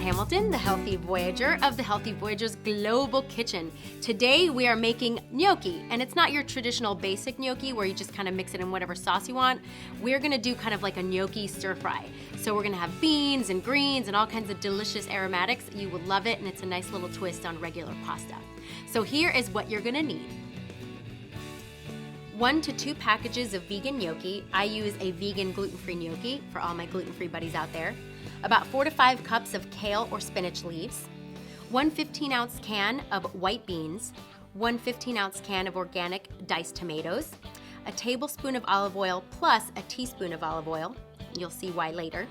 Hamilton, the Healthy Voyager of the Healthy Voyager's Global Kitchen. Today we are making gnocchi, and it's not your traditional basic gnocchi where you just kind of mix it in whatever sauce you want. We're gonna do kind of like a gnocchi stir fry. So we're gonna have beans and greens and all kinds of delicious aromatics. You will love it, and it's a nice little twist on regular pasta. So here is what you're gonna need. 1 to 2 packages of vegan gnocchi. I use a vegan gluten-free gnocchi for all my gluten-free buddies out there. About 4 to 5 cups of kale or spinach leaves. 1 15-ounce can of white beans. 1 15-ounce can of organic diced tomatoes. A tablespoon of olive oil plus a teaspoon of olive oil. You'll see why later.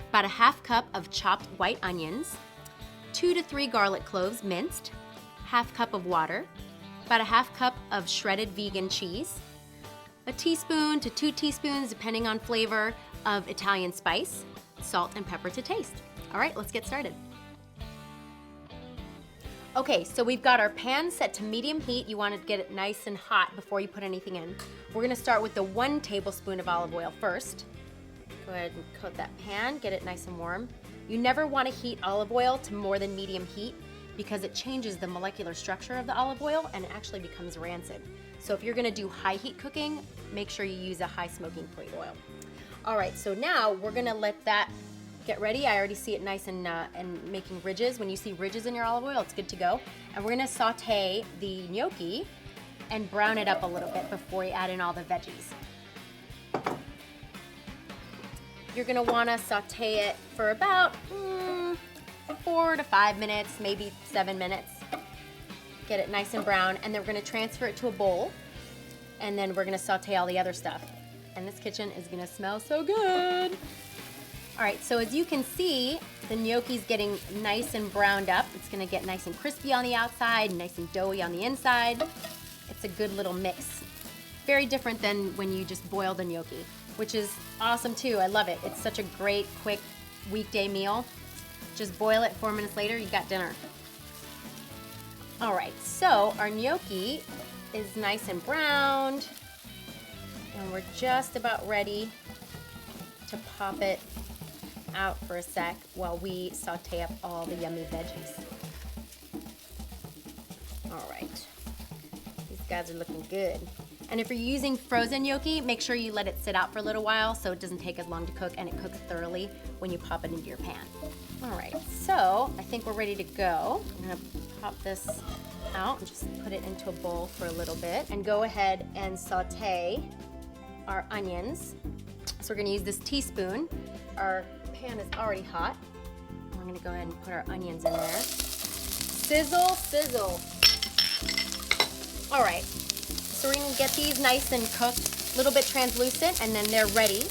About a half cup of chopped white onions. 2 to 3 garlic cloves minced. Half cup of water. About a half cup of shredded vegan cheese, a teaspoon to 2 teaspoons, depending on flavor, of Italian spice, salt and pepper to taste. All right, let's get started. Okay, so we've got our pan set to medium heat. You want to get it nice and hot before you put anything in. We're gonna start with the 1 tablespoon of olive oil first. Go ahead and coat that pan, get it nice and warm. You never want to heat olive oil to more than medium heat, because it changes the molecular structure of the olive oil and it actually becomes rancid. So if you're gonna do high heat cooking, make sure you use a high smoking point oil. All right, so now we're gonna let that get ready. I already see it nice and making ridges. When you see ridges in your olive oil, it's good to go. And we're gonna saute the gnocchi and brown it up a little bit before you add in all the veggies. You're gonna wanna saute it for about 4 to 5 minutes, maybe 7 minutes. Get it nice and brown, and then we're gonna transfer it to a bowl, and then we're gonna saute all the other stuff. And this kitchen is gonna smell so good. All right, so as you can see, the gnocchi's getting nice and browned up. It's gonna get nice and crispy on the outside, nice and doughy on the inside. It's a good little mix. Very different than when you just boil the gnocchi, which is awesome too. I love it. It's such a great, quick weekday meal. Just boil it, 4 minutes later, you got dinner. All right, so our gnocchi is nice and browned, and we're just about ready to pop it out for a sec while we saute up all the yummy veggies. All right, these guys are looking good. And if you're using frozen gnocchi, make sure you let it sit out for a little while so it doesn't take as long to cook and it cooks thoroughly when you pop it into your pan. All right, so I think we're ready to go. I'm gonna pop this out and just put it into a bowl for a little bit and go ahead and saute our onions. So we're gonna use this teaspoon. Our pan is already hot. We're gonna go ahead and put our onions in there. Sizzle, sizzle. All right. So we're gonna get these nice and cooked, a little bit translucent, and then they're ready.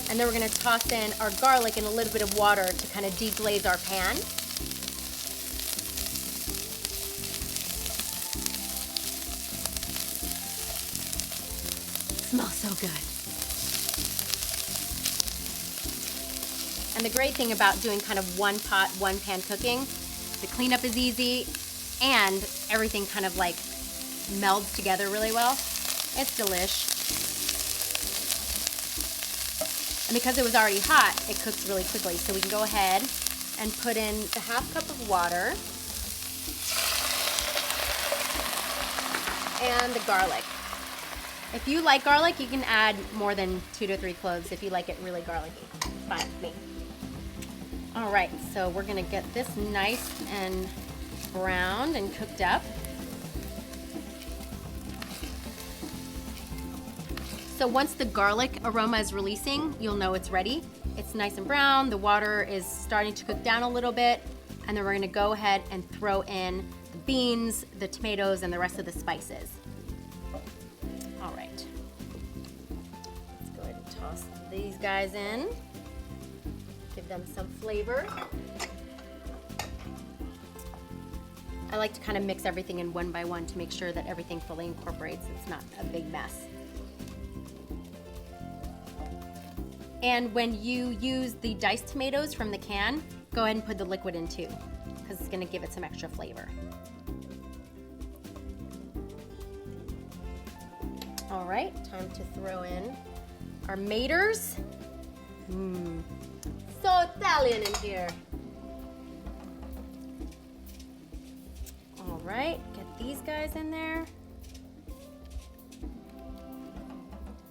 And then we're gonna toss in our garlic and a little bit of water to kind of deglaze our pan. Smells so good. And the great thing about doing kind of one pot, one pan cooking, the cleanup is easy and everything kind of like melds together really well. It's delish. And because it was already hot, it cooks really quickly. So we can go ahead and put in the half cup of water and the garlic. If you like garlic, you can add more than 2 to 3 cloves if you like it really garlicky. Fine with me. All right, so we're gonna get this nice and browned and cooked up. So once the garlic aroma is releasing, you'll know it's ready. It's nice and brown, the water is starting to cook down a little bit, and then we're gonna go ahead and throw in the beans, the tomatoes, and the rest of the spices. All right. Let's go ahead and toss these guys in. Give them some flavor. I like to kind of mix everything in one by one to make sure that everything fully incorporates. It's not a big mess. And when you use the diced tomatoes from the can, go ahead and put the liquid in too, because it's gonna give it some extra flavor. All right, time to throw in our maters. So Italian in here. right, get these guys in there.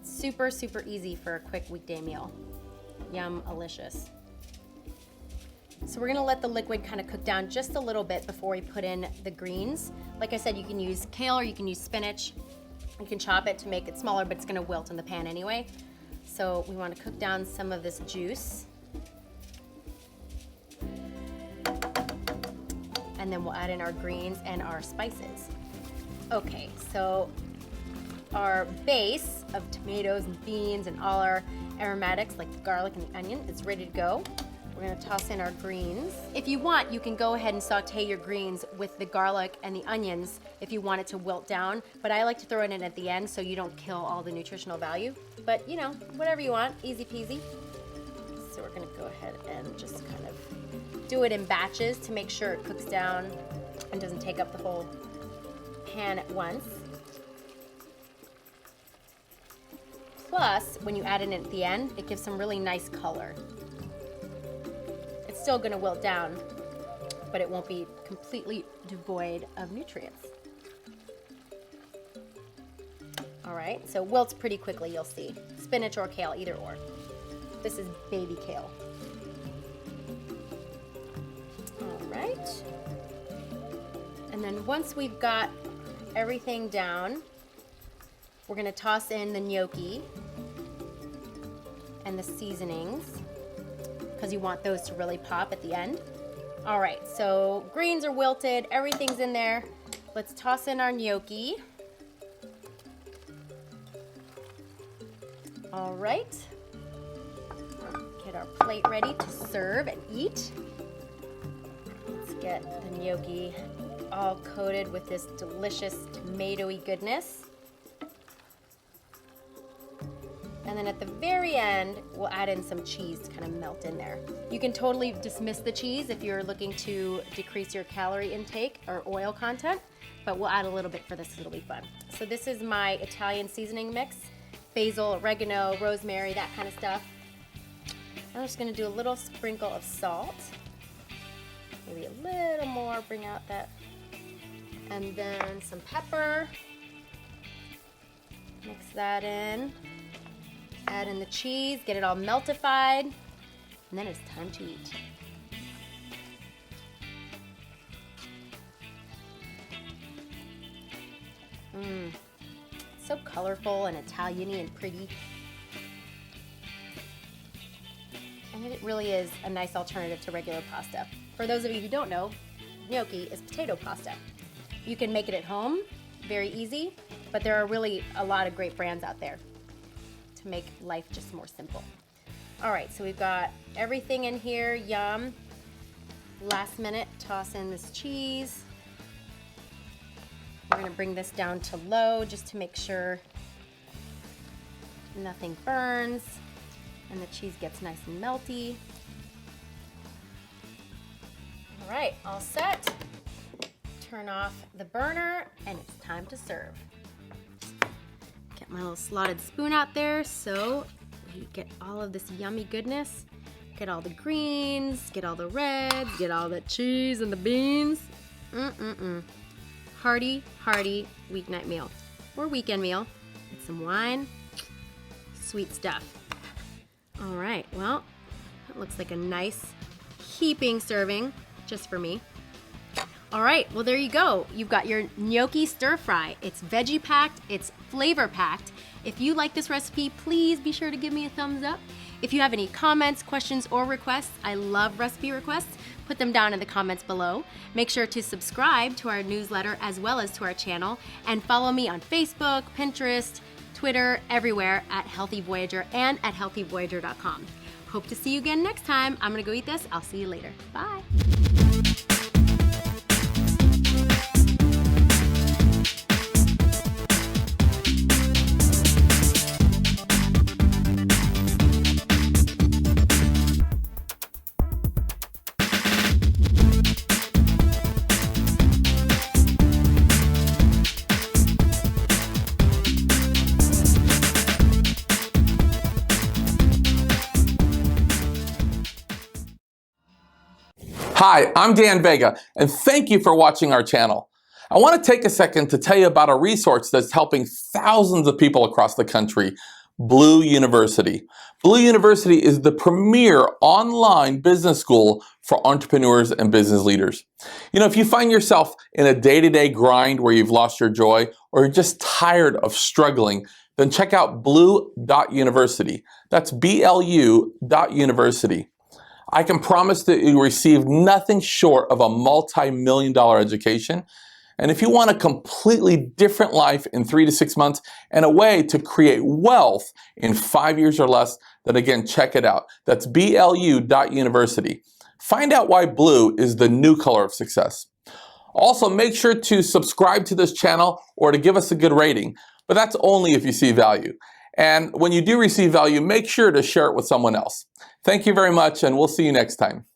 Super, super easy for a quick weekday meal. Yum-alicious. So we're gonna let the liquid kind of cook down just a little bit before we put in the greens. Like I said, you can use kale or you can use spinach. You can chop it to make it smaller, but it's gonna wilt in the pan anyway. So we wanna cook down some of this juice. And then we'll add in our greens and our spices. Okay, so our base of tomatoes and beans and all our aromatics like the garlic and the onion is ready to go. We're gonna toss in our greens. If you want, you can go ahead and saute your greens with the garlic and the onions if you want it to wilt down, but I like to throw it in at the end so you don't kill all the nutritional value. But you know, whatever you want, easy peasy. So we're gonna go ahead and just kind of do it in batches to make sure it cooks down and doesn't take up the whole pan at once. Plus, when you add it in at the end, it gives some really nice color. It's still gonna wilt down, but it won't be completely devoid of nutrients. All right, so wilts pretty quickly, you'll see. Spinach or kale, either or. This is baby kale. All right. And then once we've got everything down, we're gonna toss in the gnocchi and the seasonings because you want those to really pop at the end. All right, so greens are wilted, everything's in there. Let's toss in our gnocchi. All right, get our plate ready to serve and eat. Let's get the gnocchi all coated with this delicious tomatoey goodness. And then at the very end, we'll add in some cheese to kind of melt in there. You can totally dismiss the cheese if you're looking to decrease your calorie intake or oil content, but we'll add a little bit for this, it'll be fun. So this is my Italian seasoning mix. Basil, oregano, rosemary, that kind of stuff. I'm just gonna do a little sprinkle of salt. Maybe a little more, bring out that. And then some pepper. Mix that in. Add in the cheese, get it all meltified, and then it's time to eat. So colorful and Italian-y and pretty. And it really is a nice alternative to regular pasta. For those of you who don't know, gnocchi is potato pasta. You can make it at home, very easy, but there are really a lot of great brands out there to make life just more simple. All right, so we've got everything in here, yum. Last minute, toss in this cheese. We're gonna bring this down to low just to make sure nothing burns and the cheese gets nice and melty. All right, all set. Turn off the burner and it's time to serve. Get my little slotted spoon out there so we get all of this yummy goodness. Get all the greens, get all the reds, get all the cheese and the beans. Hearty, hearty weeknight meal or weekend meal with some wine. Sweet stuff. All right, well, that looks like a nice heaping serving just for me. All right, well, there you go. You've got your gnocchi stir fry. It's veggie packed, it's flavor packed. If you like this recipe, please be sure to give me a thumbs up. If you have any comments, questions, or requests, I love recipe requests. Put them down in the comments below. Make sure to subscribe to our newsletter as well as to our channel and follow me on Facebook, Pinterest, Twitter, everywhere at Healthy Voyager and at healthyvoyager.com. Hope to see you again next time. I'm gonna go eat this. I'll see you later. Bye. Hi, I'm Dan Vega, and thank you for watching our channel. I want to take a second to tell you about a resource that's helping thousands of people across the country, Blue University. Blue University is the premier online business school for entrepreneurs and business leaders. You know, if you find yourself in a day-to-day grind where you've lost your joy or you're just tired of struggling, then check out blue.university. That's BLU.university. I can promise that you receive nothing short of a multi-million-dollar education. And if you want a completely different life in 3 to 6 months and a way to create wealth in 5 years or less, then again, check it out. That's BLU.university. Find out why blue is the new color of success. Also, make sure to subscribe to this channel or to give us a good rating, but that's only if you see value. And when you do receive value, make sure to share it with someone else. Thank you very much, and we'll see you next time.